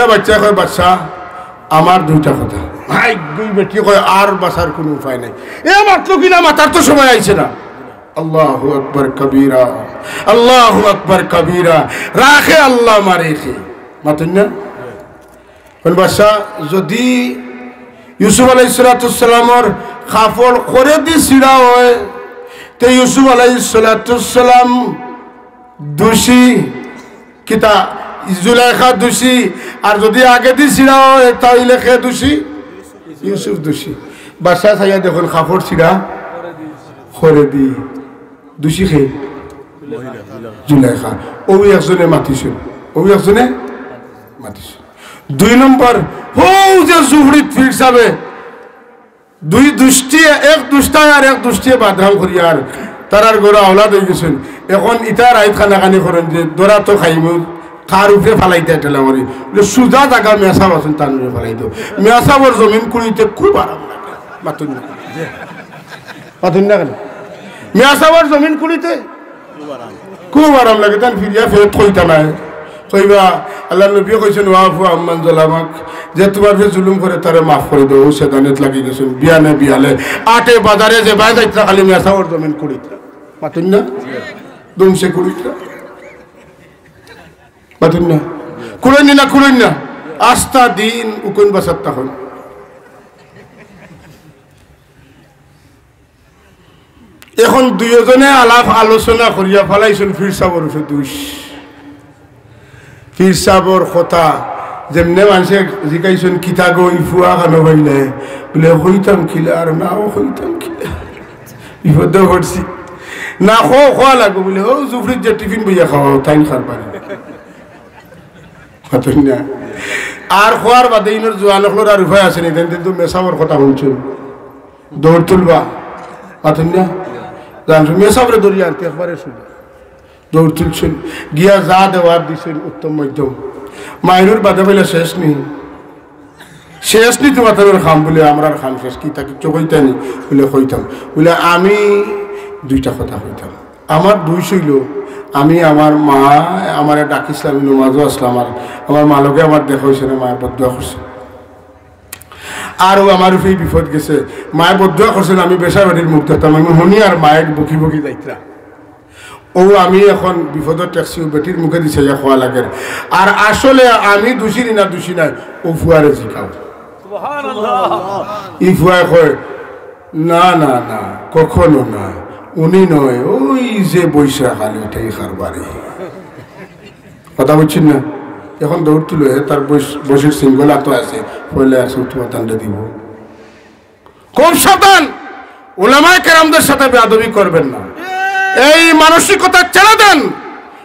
তা বাচ্চা কয় বাচ্চা আমার দুইটা কথা ভাই দুই বেটি কয় আর বাসার কোনো উপায় নাই এ মাত্র কিনা মাতার তো সময় আইছে না আল্লাহু আকবার কবীরা আল্লাহু আকবার কবীরা রাখে আল্লাহ মারেখে মাতুন না কোন বাচ্চা যদি ইউসুফ আলাইহিস সালামের খাফল করে দি সিরা হয় তে ইউসুফ আলাইহিস সালাম দোষী কিতা জুলাইখা দোষী আর যদি আগে দি সিরা হয় তাইলে কে দোষী ইউসুফ দোষী বাচ্চা ছাইয়া দেখুন খাফর সিরা করে দি দোষী খে জুলাইখা ও একজনে মাতিছিল ও একজনে মাতিছিল দুই নম্বর হো যে জুহরিত ফির সাবে দুই দুষ্টি এক দুষ্টায় আর এক দুষ্টি বাদরাম করি আর তারার গোড়া আওলাদ হয়ে গেছেন এখন ইটার আইত খানা খানি করেন যে দোরা তো খাইব কার উপরে ফালাইতে টেলা মারি সুজা জায়গা মেসাব আছেন তার উপরে ফালাই দিও মেসাবর জমিন কুড়িতে খুব আরাম লাগে মাতুন না মাতুন না কেন মেসাবর জমিন কুড়িতে খুব আরাম লাগে তার ফিরিয়া ফেরত কইতা নাই কইবা আল্লাহ নবী কইছেন ওয়াফু আম্মান জালামাক যে তোমার ফে জুলুম করে তারে মাফ করে দাও সেদানত লাগি গেছেন বিয়ানে বিয়ালে আটে বাজারে যে বাই যাইতা খালি মেসাবর জমিন কুড়িতে মাতুন না দুমসে কুড়িতে মাতুন না কুড়েন না আস্থা দিন উকুন বাসাত তখন এখন দুইজনে আলাপ আলোচনা করিয়া ফেলাইছেন ফির সাবর দুষ ফির সাবর কথা যেমনে মানুষে জিকাইছেন কিতা গো ইফুয়া খানো হইলে বলে হইতাম খিলে আর নাও হইতাম খিলে বিপদ ঘটছি না খোয়া লাগবো বলে ও জুফরির যে টিফিন বইয়া খাওয়া তাই খার পারে না আর খোয়ার বাদে ইনোর জোয়ানকলোর আর উপায় আছে নি কিন্তু মেসাবর কথা শুনছেন দৌড় তুলবা পাতেন না জানছো মেসাবরে দৌড়িয়ে আনতে একবারে শুনে দৌড় তুলছেন গিয়া যা দেওয়ার দিছেন উত্তম মধ্যম মাইনুর বাদে বলে শেষ নি তোমার খাম বলে আমরা খাম শেষ কি তাকে চোখইতা নি বলে কইতাম বলে আমি দুইটা কথা কইতাম আমার দুই শৈল আমি আমার মা আমার ডাকিছিলাম নমাজও আসলাম আর আমার মালকে আমার দেখা হয়েছে না মায়ের বদুয়া করছে আর ও আমার উপরেই বিপদ গেছে মায়ের বদুয়া করছেন আমি বেসাবাড়ির মুখ দেখতাম আমি শুনি আর মায়ের বকি বকি যাইতরা ও আমি এখন বিপদের ট্যাক্সি বেটির মুখে দিছে যা খোয়া লাগে আর আসলে আমি দোষী না দোষী নাই ও ফুয়ারে জিকাও ই ফুয়ায় কয় না না না কখনো না উনি নয় ওই যে বৈশাখ আলী ওইটাই খারবারে কথা বলছেন না এখন দৌড় তুলে তার বসের সিঙ্গলা তো আছে পয়লে আছে উঠে দিব কোন সাবধান ওলামায়ে কেরামদের সাথে বেয়াদবি করবেন না এই মানসিকতা ছেড়ে দেন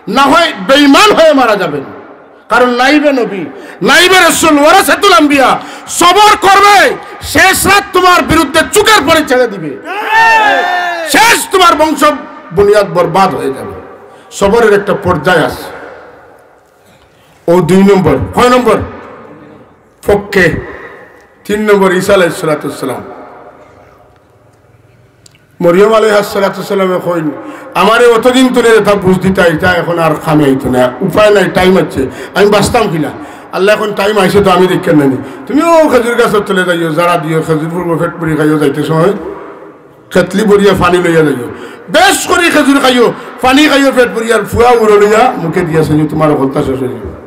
না হয় বেঈমান হয়ে মারা যাবেন কারণ নাইবে নবী নাইবে রাসূল ওয়ারাসাতুল আম্বিয়া সবর করবে শেষ রাত তোমার বিরুদ্ধে চুকের পরে ছেড়ে দিবে শেষ তোমার বংশ বুনিয়াদ বরবাদ হয়ে যাবে সবরের একটা পর্যায় আছে ও দুই নম্বর কয় নম্বর পক্ষে তিন নম্বর ঈসা আলাইহিস সালাম মরিয়ম আলাইহিস সালামে কইন আমারে অতদিন তোরে তা বুঝ দিতা এটা এখন আর খামে আইতো না উপায় নাই টাইম আছে আমি বাঁচতাম কিনা আল্লাহ এখন টাইম আইছে তো আমি দেখেন নানি তুমিও খেজুর গাছের তলে যাইও যারা দিও খেজুর ফুল পেট পুরি খাইও যাইতে সময় খেতলি বরিয়া পানি লইয়া যাইও বেশ করে খেজুর খাইও পানি খাইও পেট পুরিয়ার ফুয়া উড়ো লইয়া মুখে দিয়াছে তোমার হত্যা শেষ হয়ে যাবে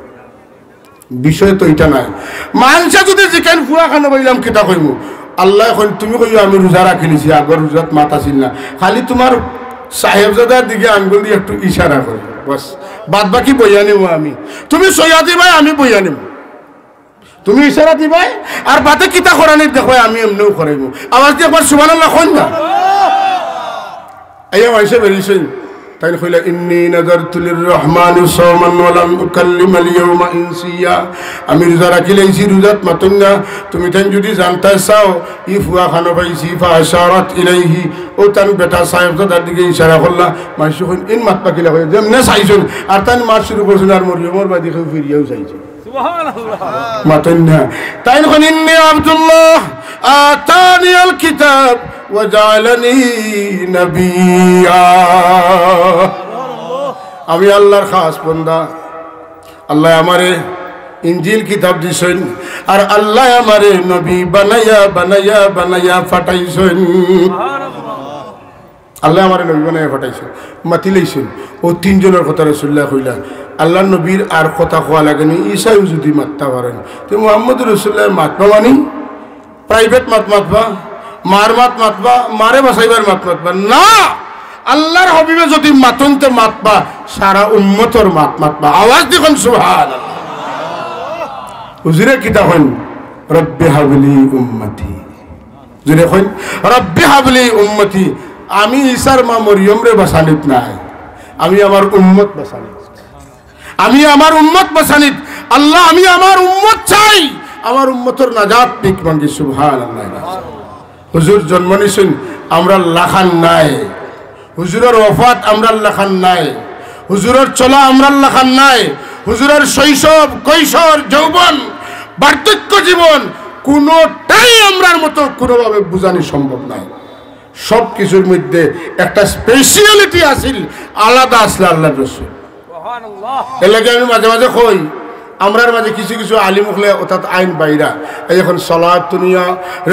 বিষয় তো এটা নাই মানুষে যদি যেখান ফুয়া খানো বললাম কিতা কইব আল্লাহ এখন তুমি কইও আমি রোজা রাখিলিছি আগর রোজাত মাত আসিল না খালি তোমার সাহেবজাদার দিকে আঙ্গুল দিয়ে একটু ইশারা করি বাস বাদ বাকি বইয়া নেব আমি তুমি সইয়া দিবাই আমি বইয়া নেব তুমি ইশারা দিবাই আর বাতে কিতা করানির দেখো আমি এমনিও করাইব আওয়াজ দিয়ে একবার সুবহানাল্লাহ কইন না আইয়া মাইসে বেরিয়েছেন তাই কইলা ইন্নী নাযারতু লিররহমানি সাওমান ওয়া লাম উকাল্লিমাল ইয়াওমা ইনসিয়া আমি রোজা রাখিলেছি রোজাত মাতুন না তুমি তাই যদি জানতে চাও ই ফুয়া খানো পাইছি ফা আশারাত ইলাইহি ও তান বেটা সাহেবজাদার দিকে ইশারা করলা মাইসু কইন ইন মাত পাকিলা কই যেমনে চাইছুন আর তান মার শুরু করছেন আর মরিয়মর বাদি কই ফিরিয়াও চাইছে সুবহানাল্লাহ মাতুন না তাই কইন ইন্নী আব্দুল্লাহ আতানিয়াল কিতাব ওয়াজালানি নবিয়্যা আমি আল্লাহর খাস বান্দা আল্লাহ আমারে ইঞ্জিল কিতাব দিছেন আর আল্লাহ আমারে নবী বানাইয়া বানাইয়া বানাইয়া ফাটাইছেন আল্লাহ আমারে নবী বানাইয়া ফাটাইছেন মাতি লইছেন ও তিনজনের কথা রাসূলুল্লাহ কইলা আল্লাহ নবীর আর কথা কোয়া লাগেনি ঈসাও যদি মাততে পারেন তো মুহাম্মদ রাসূলুল্লাহ মাতবা মানি প্রাইভেট মাতবা মার মাতবা মারে বাসাইবার মাতবা না আল্লাহর হাবিবে যদি মাতনতে মাতবা সারা উম্মতর মাতবা আওয়াজ দেখুন সুবহানাল্লাহ হুজুরে কিতা হন রব্বি হাবলি উম্মতি জুরে কইন রব্বি হাবলি উম্মতি আমি ঈসার মা মরিয়ম রে বাসানিত নাই আমি আমার উম্মত বাসানিত আল্লাহ আমি আমার উম্মত চাই আমার উম্মতর নাজাত পিক মাঙ্গি সুবহানাল্লাহ হুজুর জন্ম নিছেন আমরা লাখান নাই হুজুরের ওফাত আমরা লাখান নাই হুজুরের চলা আমরা লাখান নাই হুজুরের শৈশব কৈশোর যৌবন বার্ধক্য জীবন কোনোটাই আমরার মতো কোনোভাবে বোঝানো সম্ভব নয় সব কিছুর মধ্যে একটা স্পেশালিটি আছিল আলাদা আসলে আল্লাহর রাসূল সুবহানাল্লাহ এর লাগে আমি মাঝে মাঝে কই আমরার মাঝে কিছু কিছু আলিম হলে অর্থাৎ আইন বাইরা এখন সালাতুনিয়া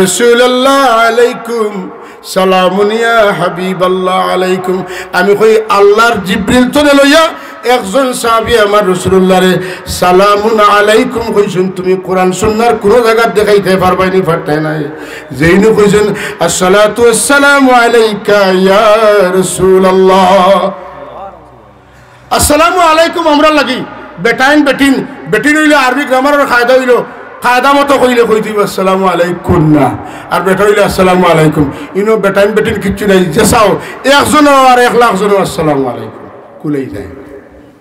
রাসূলুল্লাহ আলাইকুম সালামুনিয়া হাবিবাল্লাহ আলাইকুম আমি কই আল্লাহর জিবরিল তোলে লইয়া একজন সাহাবী আমার রাসূলুল্লাহ রে সালামুন আলাইকুম কইছেন তুমি কোরআন সুন্নাহর কোন জায়গা দেখাইতে পারবাইনি ফাটাই নাই যেইনু কইছেন আসসালাতু ওয়াসসালামু আলাইকা ইয়া রাসূলুল্লাহ আসসালামু আলাইকুম আমরা লাগি বেটাইন বেটিন হইলে আরবি গ্রামারের কায়দা হইল কায়দা মতো কইলে কই দিব আসসালামু আলাইকুম না আর বেটা হইলে আসসালামু আলাইকুম ইনো বেটাইন কিচ্ছু নাই যে চাও একজন আর 1 লাখ জন আসসালামু আলাইকুম কুলেই যায়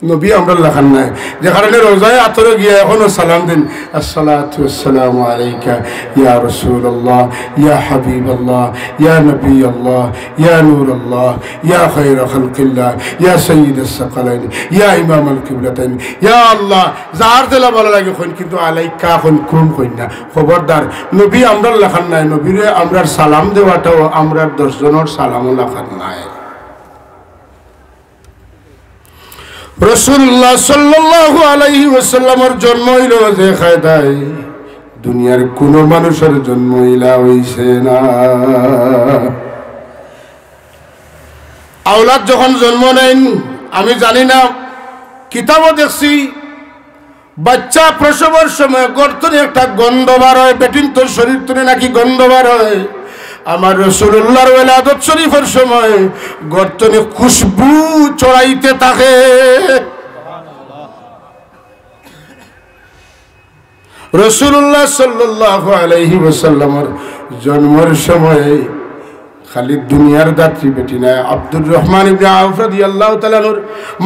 নবী আমরা লাখান নাই যে কারণে রোজায় আতরে গিয়ে এখনো সালাম দিন আসসালাতু ওয়াসসালামু আলাইকা ইয়া রাসূলুল্লাহ ইয়া হাবিবাল্লাহ ইয়া নবিয়াল্লাহ ইয়া নূরুল্লাহ ইয়া খায়রা খালকিল্লাহ ইয়া সাইয়্যিদাস সাকালাইন ইয়া ইমামাল কিবলাতাইন ইয়া আল্লাহ যার দিলা ভালো লাগে কইন কিন্তু আলাইকা কোন কইন না খবরদার নবী আমরা লাখান নাই নবীরে আমরা সালাম দেওয়াটাও আমরা 10 জনের সালামও লাখান নাই রাসূলুল্লাহ সাল্লাল্লাহু আলাইহি ওয়াসাল্লামের জন্ম হইল যে কায়দায় দুনিয়ার কোন মানুষের জন্ম হইছে না আওলাদ যখন জন্ম নেন আমি জানি না কিতাবও দেখছি বাচ্চা প্রসবের সময় গর্তনে একটা গন্ধ বার হয় বেটিন তোর শরীর থেকে নাকি গন্ধ বার হয় আমার রাসূলুল্লাহর ওলাদত শরীফের সময় গর্তনে খুশবু ছড়াইতে থাকে রাসূলুল্লাহ সাল্লাল্লাহু আলাইহি ওয়াসাল্লামের জন্মের সময় খালি দুনিয়ার দাত্রী বেটি না আব্দুর রহমান ইবনে আউফ রাদিয়াল্লাহু তাআলা এর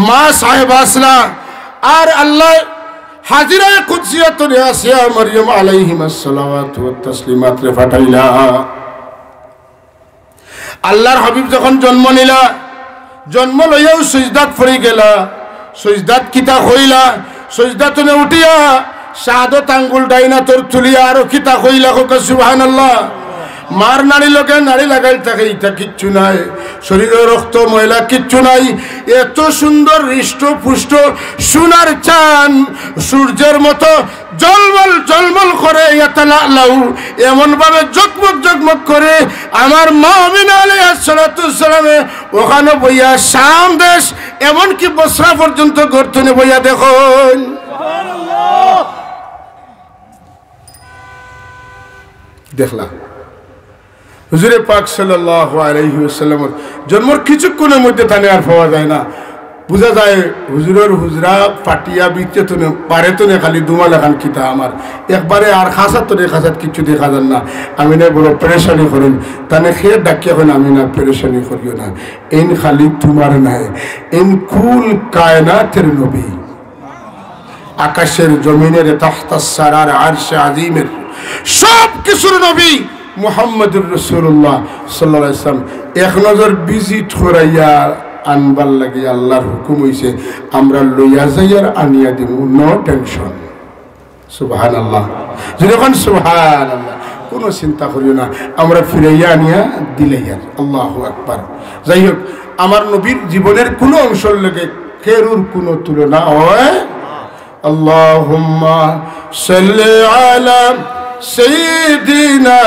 মা সাহেবা আসলা আর আল্লাহ হাজিরা কুদসিয়াতুল আসিয়া মারইয়াম আলাইহিমাস সালাওয়াতু ওয়াত তাসলিমাত রে ফাটাইলা আল্লাহর হাবিব যখন জন্ম নিলা জন্ম লইয়াও সিজদাত পড়ি গেলা সিজদাত কিতা হইলা সিজদাতনে উঠিয়া শাহাদত আঙ্গুল ডাইনা তোর তুলিয়া আর কিতা হইলা কো সুবহানাল্লাহ মার নারী লোকে নারী লাগাই থাকে এটা কিচ্ছু নাই শরীরের রক্ত ময়লা কিচ্ছু নাই এত সুন্দর হৃষ্ট পুষ্ট সোনার চাঁদ সূর্যের মতো জলমল জলমল করে ইয়াতালাউ এমন ভাবে জগমগ করে আমার মা আমিনা আলাইহিস সালাতু সালামে ওখানে বইয়া শাম দেশ এমন কি বসরা পর্যন্ত গর্তনে বইয়া দেখুন সুবহানাল্লাহ দেখলা হুজুরে পাক সাল্লাল্লাহু আলাইহি ওয়াসাল্লামের জন্মের কিছুক্ষণের মধ্যে তানে আর পাওয়া যায় না বুঝা যায় হুজুরের হুজরা পাটিয়া বিতে তো পারে তো খালি দুমাল খান কিতা আমার একবারে আর খাসাত তো খাসাত কিছু দেখা যান না আমি না বড় পরেশানি করেন তানে খেয়ে ডাকিয়া এখন আমি না পরেশানি করিও না এন খালি তোমার নাই এন কুল কায়নাতের নবী আকাশের জমিনের তাহতাস সারার আরশে আজিমের সব কিছুর নবী মুহাম্মদুর রাসূলুল্লাহ সাল্লাল্লাহু আলাইহি ওয়াসাল্লাম এক নজর ভিজিট করাইয়া আনবার লাগি আল্লাহর হুকুম হইছে আমরা লইয়া যাইয়ার আনিয়া দিব নো টেনশন সুবহানাল্লাহ যখন সুবহানাল্লাহ কোনো চিন্তা করিও না আমরা ফিরাইয়া আনিয়া দিলাইয়া আল্লাহু আকবার যাই হোক আমার নবীর জীবনের কোনো অংশের লগে খেরুর কোনো তুলনা হয় اللهم صل على سيدنا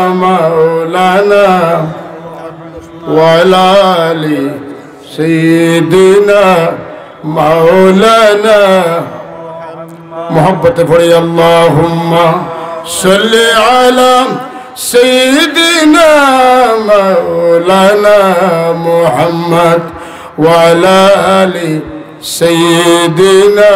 مولانا وعلى آل سيدنا مولانا محبت پڑھی اللهم صل على سيدنا مولانا محمد وعلى آل سيدنا